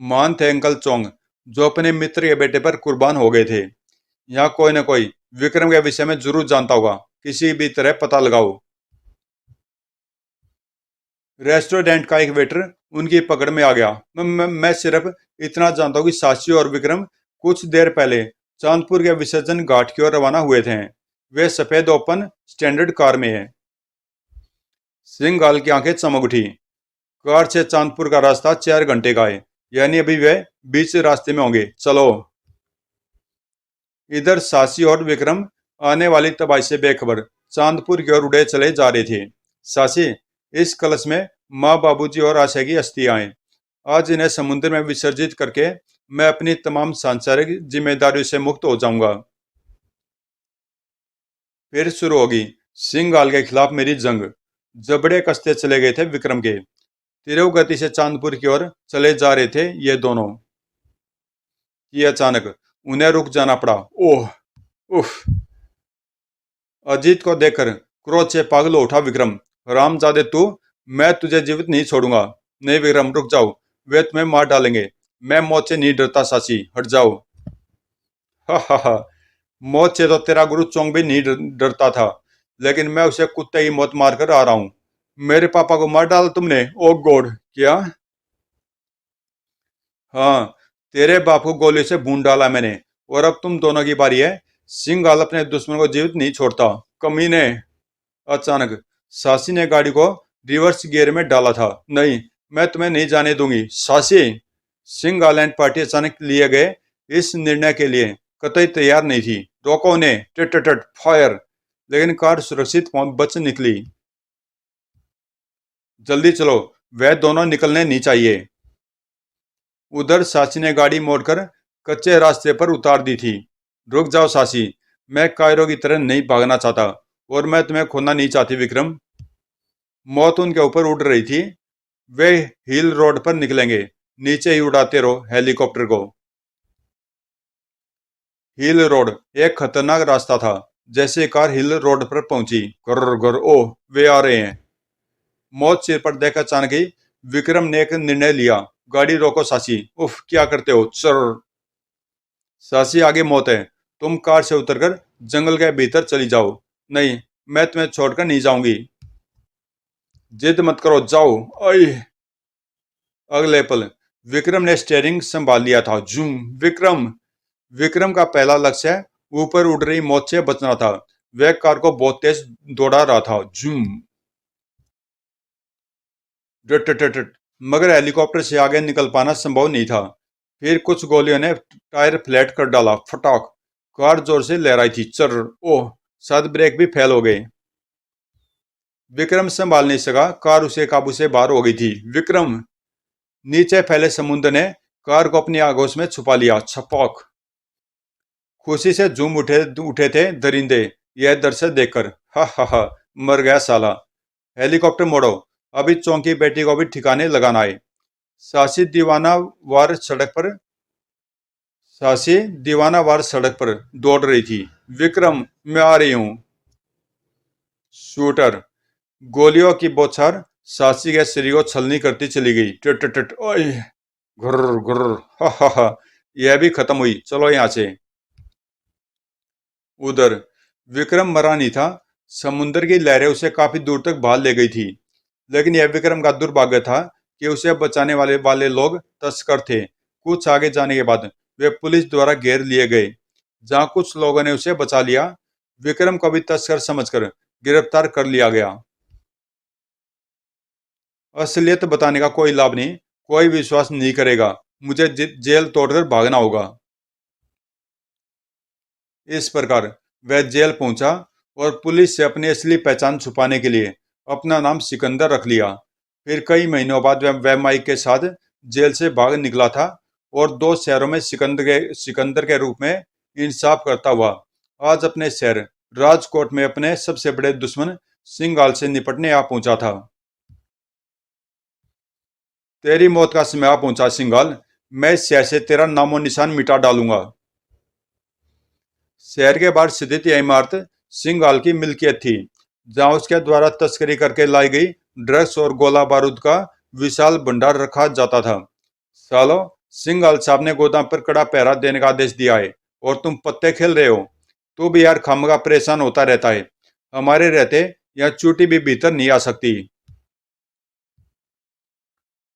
मान थे अंकल चौंग, जो अपने मित्र के बेटे पर कुर्बान हो गए थे। यहाँ कोई न कोई विक्रम के विषय में जरूर जानता होगा। किसी भी तरह पता लगाओ। रेस्टोरेंट का एक वेटर उनकी पकड़ में आ गया। मैं सिर्फ इतना जानता हूँ कि साक्षी और विक्रम कुछ देर पहले चांदपुर के विसर्जन घाट की ओर रवाना हुए थे। वे सफेद ओपन स्टैंडर्ड कार में है। सिंघाल की आंखें चमक उठी। कार से चांदपुर का रास्ता 4 घंटे का है, यानी अभी वे बीच रास्ते में होंगे। चलो। इधर सासी और विक्रम आने वाली तबाही से बेखबर चांदपुर की ओर उड़े चले जा रहे थे। सासी, इस कलश में माँ, बाबूजी और आशा की अस्थियां हैं। आज इन्हें समुद्र में विसर्जित करके मैं अपनी तमाम सांसारिक जिम्मेदारियों से मुक्त हो जाऊंगा। फिर शुरू होगी सिंघाल के खिलाफ मेरी जंग। जबड़े कसते चले गए थे विक्रम के। तीव्र गति से चांदपुर की ओर चले जा रहे थे ये दोनों कि अचानक उन्हें रुक जाना पड़ा। ओह! उफ! अजीत को देखकर क्रोध से पागल हो उठा विक्रम। हरामजादे तू, मैं तुझे जीवित नहीं छोड़ूंगा। नहीं विक्रम, रुक जाओ, वे तुम्हें मार डालेंगे। मैं मौत से नहीं डरता सासी, हट जाओ। हा हा हा। मौत से तो तेरा गुरु चोंग भी नहीं डरता था, लेकिन मैं उसे कुत्ते की मौत मारकर आ रहा हूँ। मेरे पापा को मार डाला तुमने? ओ गॉड! क्या? हाँ, तेरे बाप को गोली से भून डाला मैंने, और अब तुम दोनों की बारी है। सिंघाल अपने दुश्मन को जीवित नहीं छोड़ता। कमीने! अचानक सासी ने गाड़ी को रिवर्स गियर में डाला था। नहीं, मैं तुम्हें नहीं जाने दूंगी सासी। सिंघाल एंड पार्टी अचानक लिए गए इस निर्णय के लिए कतई तैयार नहीं थी। रोको उन्हें! टट टट टट, फायर! लेकिन कार सुरक्षित बच निकली। जल्दी चलो, वह दोनों निकलने नहीं चाहिए। उधर सासी ने गाड़ी मोड़कर कच्चे रास्ते पर उतार दी थी। रुक जाओ सासी, मैं कायरो की तरह नहीं भागना चाहता, और मैं तुम्हें खोना नहीं चाहती विक्रम। मौत उनके ऊपर उड़ रही थी। वे हिल रोड पर निकलेंगे। नीचे ही उड़ाते रहो हेलीकॉप्टर को। हिल रोड एक खतरनाक रास्ता था। जैसे कार हिल रोड पर पहुंची, गर गर, ओह! वे आ रहे हैं। मौत सिर पर देख अचानक ही विक्रम ने एक निर्णय लिया। गाड़ी रोको सासी। उफ, क्या करते हो? चर। सासी, आगे मौत है। तुम कार से उतरकर जंगल के भीतर चली जाओ। नहीं, मैं तुम्हें छोड़कर नहीं जाऊंगी। जिद मत करो, जाओ। आई। अगले पल विक्रम ने स्टीयरिंग संभाल लिया था। जूम। विक्रम विक्रम का पहला लक्ष्य ऊपर उड़ रही मौत से बचना था। वह कार को बहुत तेज दौड़ा रहा था। जूम। डट, मगर हेलीकॉप्टर से आगे निकल पाना संभव नहीं था। फिर कुछ गोलियों ने टायर फ्लैट कर डाला। फटाक। कार जोर से लहराई थी। चर। ओह, शायद ब्रेक भी फेल हो गए। विक्रम संभाल नहीं सका। कार उसे काबू से बाहर हो गई थी। विक्रम। नीचे फैले समुद्र ने कार को अपनी आगोश में छुपा लिया। छपाक। खुशी से झूम उठे उठे थे दरिंदे यह दृश्य देखकर। हा हा हा, मर गया साला। हेलीकॉप्टर मोड़ो। अभी चौंकी बेटी को भी ठिकाने लगाना है। सासी दीवाना वार सड़क पर सासी दीवाना वार सड़क पर दौड़ रही थी। विक्रम, मैं आ रही हूं। शूटर। गोलियों की बौछार सासी के शरीर को छलनी करती चली गई। टट टट, ओए। घुर्र घुर्र। हा हा हा, यह भी खत्म हुई। चलो यहां से। उधर विक्रम मरा नहीं था। समुद्र की लहरें उसे काफी दूर तक बहा ले गई थी। लेकिन यह विक्रम का दुर्भाग्य था कि उसे बचाने वाले वाले लोग तस्कर थे। कुछ आगे जाने के बाद वे पुलिस द्वारा घेर लिए गए। जहां कुछ लोगों ने उसे बचा लिया, विक्रम को भी तस्कर समझकर गिरफ्तार कर लिया गया। असलियत बताने का कोई लाभ नहीं। कोई विश्वास नहीं करेगा। मुझे जेल तोड़कर भागना होगा। इस प्रकार वह जेल पहुंचा और पुलिस से अपनी असली पहचान छुपाने के लिए अपना नाम सिकंदर रख लिया। फिर कई महीनों बाद वह माइक के साथ जेल से भाग निकला था और दो शहरों में सिकंदर के रूप में इंसाफ करता हुआ आज अपने शहर राजकोट में अपने सबसे बड़े दुश्मन सिंघाल से निपटने आ पहुंचा था। तेरी मौत का समय आ पहुंचा सिंघाल। मैं इस शहर से तेरा नामो निशान मिटा डालूंगा। शहर के बाहर स्थित यह इमारत सिंघाल की मिल्कियत थी, जहां उसके द्वारा तस्करी करके लाई गई ड्रग्स और गोला बारूद का विशाल भंडार रखा जाता था। सालो, सिंघाल साहब ने गोदाम पर कड़ा पहरा देने का आदेश दिया है और तुम पत्ते खेल रहे हो। तू भी यार खामगा परेशान होता रहता है। हमारे रहते यहाँ चूटी भी भीतर नहीं आ सकती।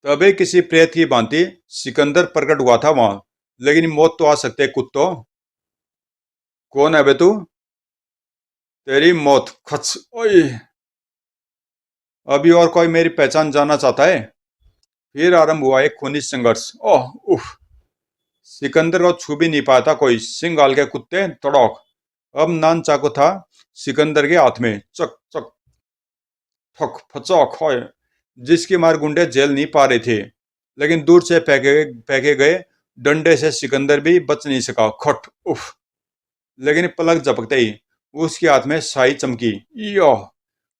तभी किसी प्रेत की भांति सिकंदर प्रकट हुआ था वहां। लेकिन मौत तो आ सकते कुत्तों। कौन है बे तू? तेरी मौत। खच। ओए। अभी और कोई मेरी पहचान जानना चाहता है? फिर आरंभ हुआ एक खूनी संघर्ष। ओह उफ। सिकंदर को छू भी नहीं पाता कोई। सिंघाल के कुत्ते तड़ोक। अब नान चाकू था सिकंदर के हाथ में। चक चक ठक फचौक होए। जिसकी मार गुंडे झेल नहीं पा रहे थे। लेकिन दूर से फेंके गए डंडे से सिकंदर भी बच नहीं सका। खट। उफ। लेकिन पलक झपकते ही उसके हाथ में साई चमकी। यो।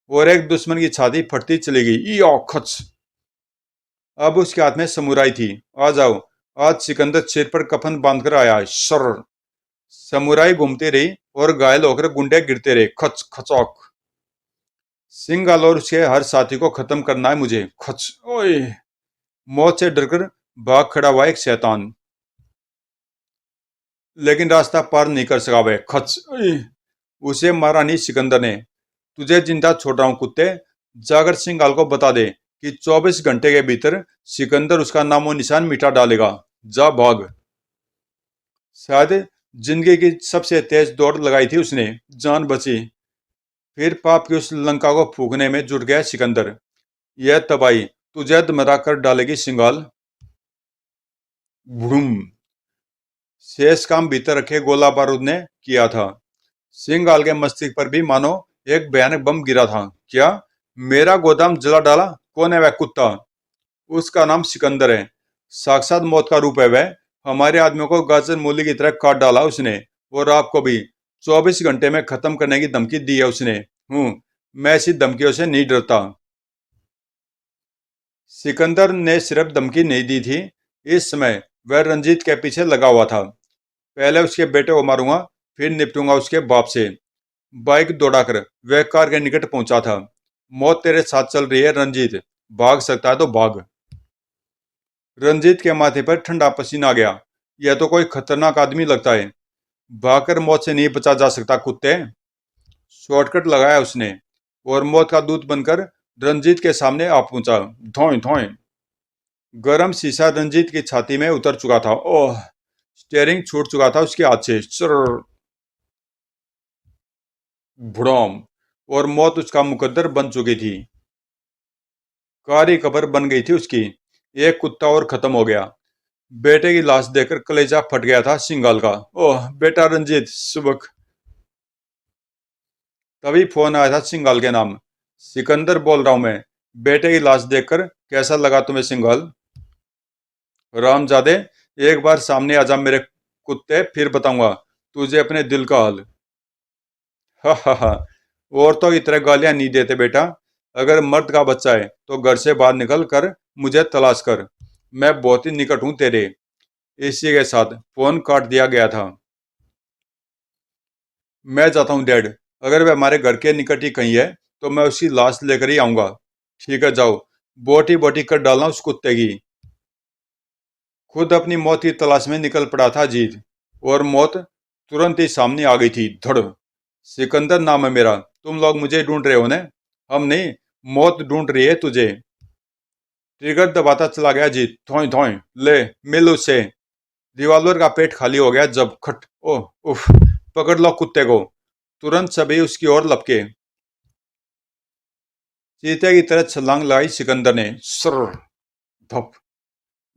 और एक दुश्मन की छाती फटती चली गई। यो खच। अब उसके हाथ में समुराई थी। आ जाओ, आज सिकंदर सिर पर कफन बांधकर आया है। सर। समुराई घूमती रही और घायल होकर गुंडे गिरते रहे। खच खचौक। सिंघाल और उसके हर साथी को खत्म करना है मुझे। खच। ओए। मौत से डरकर भाग खड़ा हुआ एक शैतान, लेकिन रास्ता पार नहीं कर सका वह। खच। ओए। उसे मारा नहीं सिकंदर ने। तुझे जिंदा छोड़ रहा हूं कुत्ते। जागर सिंघाल को बता दे कि 24 घंटे के भीतर सिकंदर उसका नामो निशान मिटा डालेगा। जा भाग। शायद जिंदगी की सबसे तेज दौड़ लगाई थी उसने। जान बची। फिर पाप की उस लंका को फूकने में जुट गया सिकंदर। यह तबाही तुझे दमरा कर डालेगी सिंघाल। भूम। शेष काम भीतर रखे गोला बारूद ने किया था। सिंघाल के मस्तिष्क पर भी मानो एक भयानक बम गिरा था। क्या? मेरा गोदाम जला डाला? कौन है वह कुत्ता? उसका नाम सिकंदर है। साक्षात मौत का रूप है वह। हमारे आदमियों को गाजर मूली की तरह काट डाला उसने। और आपको भी 24 घंटे में खत्म करने की धमकी दी है उसने। मैं ऐसी धमकियों से नहीं डरता। सिकंदर ने सिर्फ धमकी नहीं दी थी। इस समय वह रंजीत के पीछे लगा हुआ था। पहले उसके बेटे को मारूंगा, फिर निपटूंगा उसके बाप से। बाइक दौड़ाकर वह कार के निकट पहुंचा था। मौत तेरे साथ चल रही है रंजीत। भाग सकता है तो भाग। रंजीत के माथे पर ठंडा पसीना आ गया। यह तो कोई खतरनाक आदमी लगता है। भागकर मौत से नहीं बचा जा सकता कुत्ते। शॉर्टकट लगाया उसने और मौत का दूत बनकर रंजीत के सामने आ पहुंचा। धोए धोए। गरम शीशा रंजीत की छाती में उतर चुका था। ओह। स्टेयरिंग छूट चुका था उसके हाथ से। भ्रम। और मौत उसका मुकद्दर बन चुकी थी। कारी कब्र बन गई थी उसकी। एक कुत्ता और खत्म हो गया। बेटे की लाश देखकर कलेजा फट गया था सिंगाल का। ओह बेटा रंजीत सुबह। तभी फोन आया था सिंगाल के नाम। सिकंदर बोल रहा हूं मैं। बेटे की लाश देखकर कैसा लगा तुम्हें सिंगाल? रामजादे, एक बार सामने आजा मेरे कुत्ते, फिर बताऊंगा तुझे अपने दिल का हाल। हा हा हा। और तो इतने गालियां नहीं देते बेटा। अगर मर्द का बच्चा है तो घर से बाहर निकल कर मुझे तलाश कर। मैं बहुत ही निकट हूं तेरे। इसी के साथ फोन काट दिया गया था। मैं जाता हूँ डैड। अगर वह हमारे घर के निकट ही कहीं है तो मैं उसकी लाश लेकर ही आऊंगा। ठीक है जाओ। बोटी बोटी कर डालना उस कुत्ते की। खुद अपनी मौत की तलाश में निकल पड़ा था अजीत। और मौत तुरंत ही सामने आ गई थी। धड़। सिकंदर नाम है मेरा। तुम लोग मुझे ढूंढ रहे हो ना? हम नहीं। मौत ढूंढ रही है तुझे। ट्रिगर दबाता चला गया अजीत। थोई थोई। ले। मिल उससे। रिवॉल्वर का पेट खाली हो गया जब खट। ओह उफ। पकड़ लो कुत्ते को। तुरंत सभी उसकी ओर लपके। चीते की तरह छलांग लगाई सिकंदर ने। सर। धप।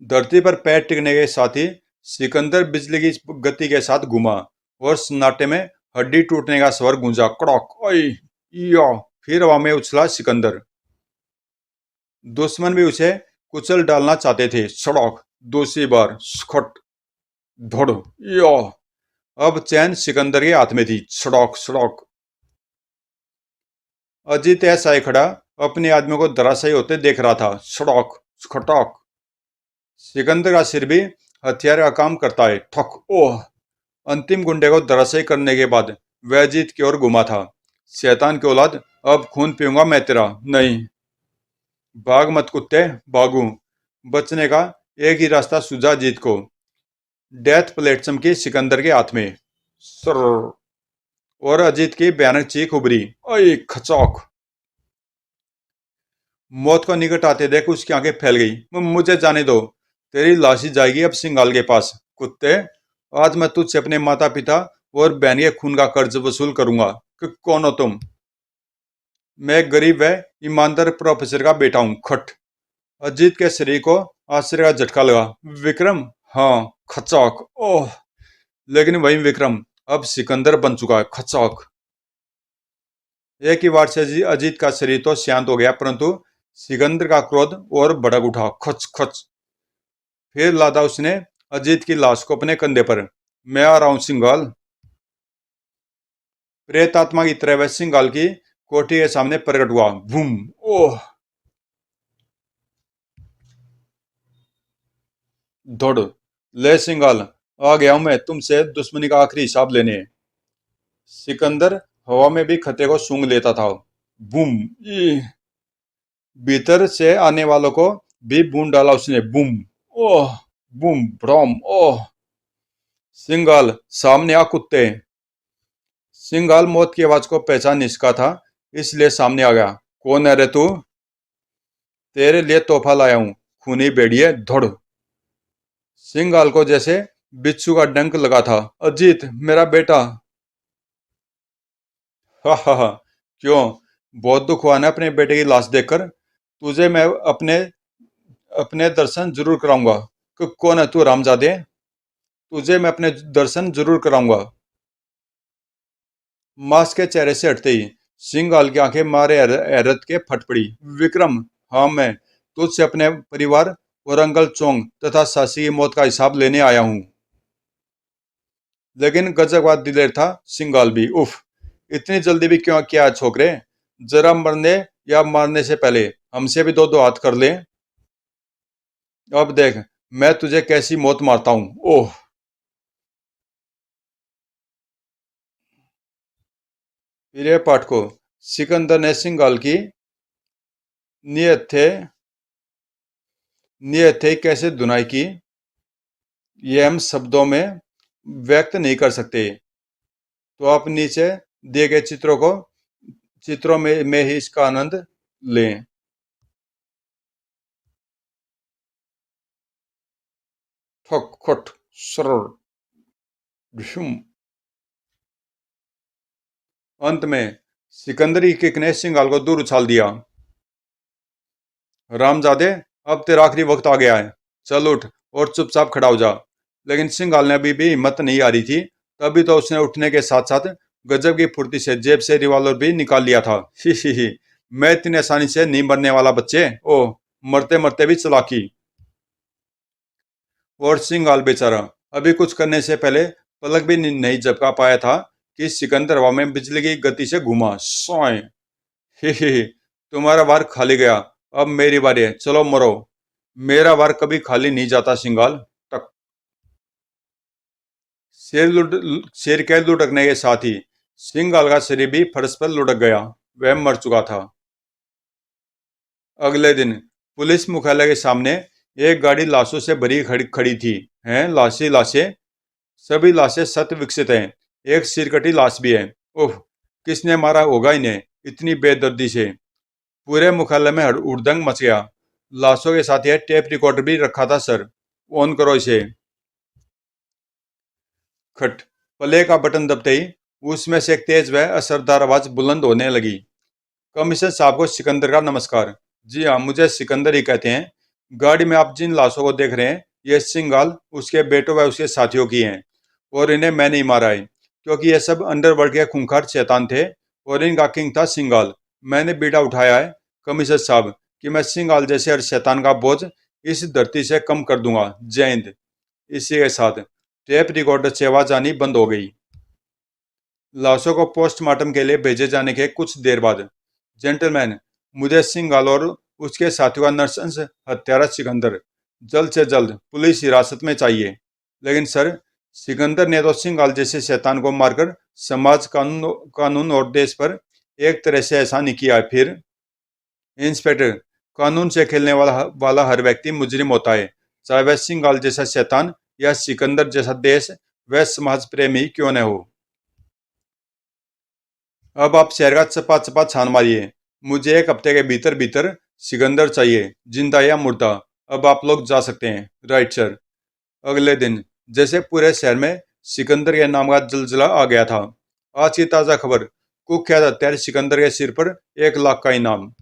धरती पर पैर टिकने के साथ ही सिकंदर बिजली की गति के साथ घूमा। और सन्नाटे में हड्डी टूटने का स्वर गूंजा। कड़क ओए। या। फिर हवा में उछला सिकंदर। दुश्मन भी उसे कुचल डालना चाहते थे। सड़क। दूसरी बार खट। धड़। या। अब चैन सिकंदर के हाथ में थी। सड़क सड़क। अजीत ऐसा ही खड़ा अपने आदमियों को धराशायी होते देख रहा था। सड़क। खटक। सिकंदर का सिर भी हथियार का काम करता है। ठक। ओह। अंतिम गुंडे को धराशायी करने के बाद वह अजीत की ओर घुमा था। शैतान की औलाद। अब खून पीऊंगा मैं तेरा। नहीं। भाग मत कुत्ते। भागू। बचने का एक ही रास्ता सूझा अजीत को। डेथ प्लेट चमकी सिकंदर के हाथ में। सर। और अजीत की भयानक चीख उभरी। ओए खचौक। मौत को निकट आते देख उसकी आंखें फैल गई। मुझे जाने दो। तेरी लाश ही जाएगी अब सिंगाल के पास। कुत्ते। आज मैं तुझसे अपने माता पिता और बहन के खून का कर्ज वसूल करूंगा। कौन हो तुम? मैं एक गरीब व ईमानदार प्रोफेसर का बेटा हूँ। खट। अजीत के शरीर को आश्चर्य का झटका लगा। विक्रम। हाँ। खचाक। ओह। लेकिन वही विक्रम अब सिकंदर बन चुका है। खचाक। एक ही बार से अजीत का शरीर तो शांत हो गया परंतु सिकंदर का क्रोध और भड़क उठा। खच खच। फिर लादा उसने अजीत की लाश को अपने कंधे पर। मैं आ रहा हूं सिंगाल। प्रेत आत्मा की तरह वह सिंगाल की कोठी के सामने प्रकट हुआ। बूम। ओह। दौड़। ले सिंगाल। आ गया हूं मैं तुमसे दुश्मनी का आखिरी हिसाब लेने। सिकंदर हवा में भी खतरे को सूंघ लेता था। बूम। ई। भीतर से आने वालों को भी बूंद डाला उसने। बूम। ओह। बूम ब्रॉम। ओह। सिंगाल सामने आ कुत्ते। सिंगाल मौत की आवाज को पहचान नहीं सका था इसलिए सामने आ गया। कौन है रे तू? तेरे लिए तोहफा लाया हूं। खूनी भेड़िए। धड़। सिंगाल को जैसे बिच्छू का डंक लगा था। अजीत मेरा बेटा। हा हा हा। क्यों? बहुत दुख हुआ ना अपने बेटे की लाश देखकर? तुझे मैं अपने अपने दर्शन जरूर कराऊंगा। कौन है तू रामजादे? तुझे मैं अपने दर्शन जरूर कराऊंगा। मास के चेहरे से हटते ही सिंगाल की आंखें मारे हैरत के फट पड़ी। विक्रम। हाँ मैं तुझसे अपने परिवार और अंकल चोंग तथा सासी की मौत का हिसाब लेने आया हूँ। लेकिन गजबवाद दिलेर था सिंगाल भी। उफ। इतनी जल्दी भी क्यों किया छोकरे? जरा मरने या मारने से पहले हमसे भी दो दो हाथ कर ले। अब देख मैं तुझे कैसी मौत मारता हूँ। ओह। प्रिय पाठकों, सिकंदर ने सिंगाल की नियत थे नियत थे कैसे धुनाई की, ये हम शब्दों में व्यक्त नहीं कर सकते। तो आप नीचे दिए गए चित्रों में ही इसका आनंद लें। ठक खट सरर ढुम। अंत में सिकंदरी किक ने सिंगाल को दूर उछाल दिया। रामजादे, अब तेरा आखिरी वक्त आ गया है, चल उठ और चुपचाप खड़ा हो जा। लेकिन सिंगाल ने अभी भी हिम्मत नहीं आ रही थी। तभी तो उसने उठने के साथ साथ गजब की फुर्ती से जेब से रिवॉल्वर भी निकाल लिया था। ही, मैं इतनी आसानी से नहीं मरने वाला बच्चे। ओह, मरते मरते भी चालाकी। और सिंगाल बेचारा अभी कुछ करने से पहले पलक भी नहीं झपका पाया था कि सिकंदर हवा में बिजली की गति से घुमा। सोए। ही, तुम्हारा वार खाली गया, अब मेरी बारी है, चलो मरो। मेरा वार कभी खाली नहीं जाता सिंगाल। टक। शेर के लुढ़कने के साथ ही सिंगाल का शरीर भी फर्श पर लुढ़क गया। वह मर चुका था। अगले दिन पुलिस मुख्यालय के सामने एक गाड़ी लाशों से भरी खड़ी थी। हैं, लाशें लाशें, सभी लाशें शत विकसित हैं। एक सिरकटी लाश भी है। ओह, किसने मारा होगा इन्हें इतनी बेदर्दी से। पूरे मुख्यालय में हुड़दंग मच गया। लाशों के साथ यह टेप रिकॉर्डर भी रखा था सर, ऑन करो इसे। खट। प्ले का बटन दबते ही उसमें से एक तेज व असरदार आवाज बुलंद होने लगी। कमिश्नर साहब को सिकंदर का नमस्कार। जी हाँ, मुझे सिकंदर ही कहते हैं। गाड़ी में आप जिन लाशों को देख रहे हैं, ये सिंगाल उसके बेटों व उसके साथियों की हैं। और इन्हें मैं नहीं मारा है, क्योंकि ये सब अंडरवर्ल्ड के खूंखार शैतान थे और इनका किंग था सिंगाल। मैंने बीड़ा उठाया है कमिश्नर साहब कि मैं सिंगाल जैसे हर शैतान का बोझ इस धरती से कम कर दूंगा। जय हिंद। इसी के साथ टेप रिकॉर्डर से आवाज आनी बंद हो गई। लाशों को पोस्टमार्टम के लिए भेजे जाने के कुछ देर बाद, जेंटलमैन, मुझे सिंगाल और उसके साथियों का नरसंस हत्यारा सिकंदर जल्द से जल्द पुलिस हिरासत में चाहिए। लेकिन सर, सिकंदर ने तो सिंगाल जैसे शैतान को मारकर समाज, कानून और देश पर एक तरह से ऐसा नहीं किया है। फिर इंस्पेक्टर, कानून से खेलने वाला हर व्यक्ति मुजरिम होता है, चाहे वह सिंगाल जैसा शैतान या सिकंदर जैसा देश वह समाज प्रेमी क्यों न हो। अब आप शहर का चपा चपा छान मारिए। मुझे एक हफ्ते के भीतर भीतर सिकंदर चाहिए, जिंदा या मुर्दा। अब आप लोग जा सकते हैं। Right sir. अगले दिन जैसे पूरे शहर में सिकंदर के नाम का जलजला आ गया था। आज की ताजा खबर, कुख्यात हत्यारे सिकंदर के सिर पर 1 लाख का इनाम।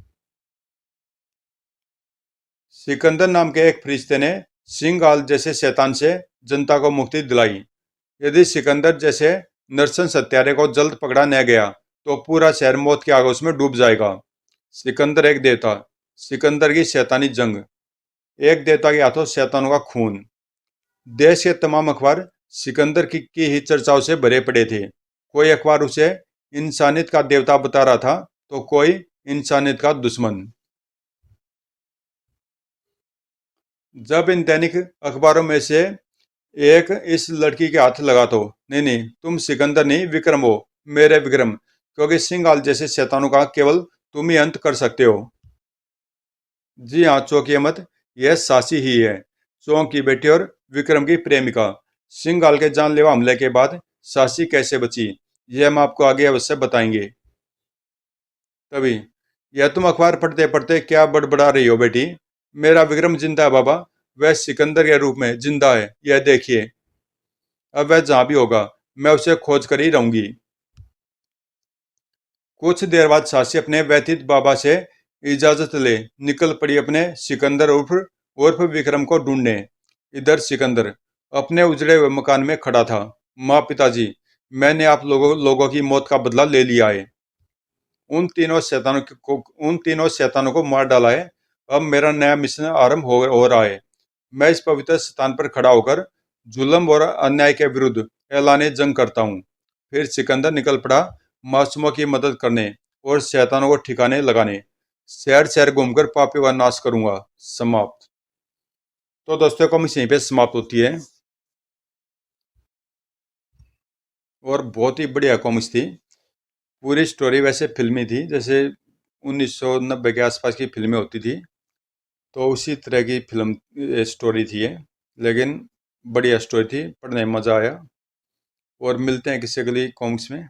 सिकंदर नाम के एक फरिश्ते ने सिंगाल जैसे शैतान से जनता को मुक्ति दिलाई। यदि सिकंदर जैसे नरसंस हत्यारे को जल्द पकड़ा न गया तो पूरा शहर मौत के आगोश में डूब जाएगा। सिकंदर एक देवता, सिकंदर की शैतानी जंग, एक देवता के हाथों शैतानों का खून। देश के तमाम अखबार सिकंदर की ही चर्चाओं से भरे पड़े थे। कोई अखबार उसे इंसानियत का देवता बता रहा था, तो कोई इंसानियत का दुश्मन। जब इन दैनिक अखबारों में से एक इस लड़की के हाथ लगा तो, नहीं नहीं, तुम सिकंदर नहीं विक्रम हो, मेरे विक्रम, क्योंकि सिंगाल जैसे शैतानों का केवल तुम ही अंत कर सकते हो। जी हाँ, चौंकिए मत, यह सासी ही है, चौंक की बेटी और विक्रम की प्रेमिका। सिंगाल के जानलेवा हमले के बाद सासी कैसे बची, यह हम आपको आगे अवश्य बताएंगे। तभी, यह तुम अखबार पढ़ते पढ़ते क्या बड़बड़ा रही हो बेटी? मेरा विक्रम जिंदा है बाबा, वह सिकंदर के रूप में जिंदा है, यह देखिए। अब वह जहां भी होगा, मैं उसे खोज कर ही रहूंगी। कुछ देर बाद सासी अपने व्यथित बाबा से इजाजत ले निकल पड़ी अपने सिकंदर उर्फ उर्फ विक्रम को ढूंढने। इधर सिकंदर अपने उजड़े हुए मकान में खड़ा था। माँ, पिताजी, मैंने आप लोगों की मौत का बदला ले लिया है। उन तीनों शैतानों को मार डाला है। अब मेरा नया मिशन आरंभ हो रहा है। मैं इस पवित्र स्थान पर खड़ा होकर जुल्म और अन्याय के विरुद्ध ऐलाने जंग करता हूँ। फिर सिकंदर निकल पड़ा मासूमों की मदद करने और शैतानों को ठिकाने लगाने। शहर शहर घूमकर पापियों का नाश करूंगा। समाप्त। तो दोस्तों, कॉमिक्स यहीं पे समाप्त होती है। और बहुत ही बढ़िया कॉमिक्स थी। पूरी स्टोरी वैसे फिल्मी थी, जैसे 1990 के आसपास की फिल्में होती थी। तो उसी तरह की फिल्म स्टोरी थी ये, लेकिन बढ़िया स्टोरी थी, पढ़ने में मज़ा आया। और मिलते हैं किसी अगली कॉमिक्स में।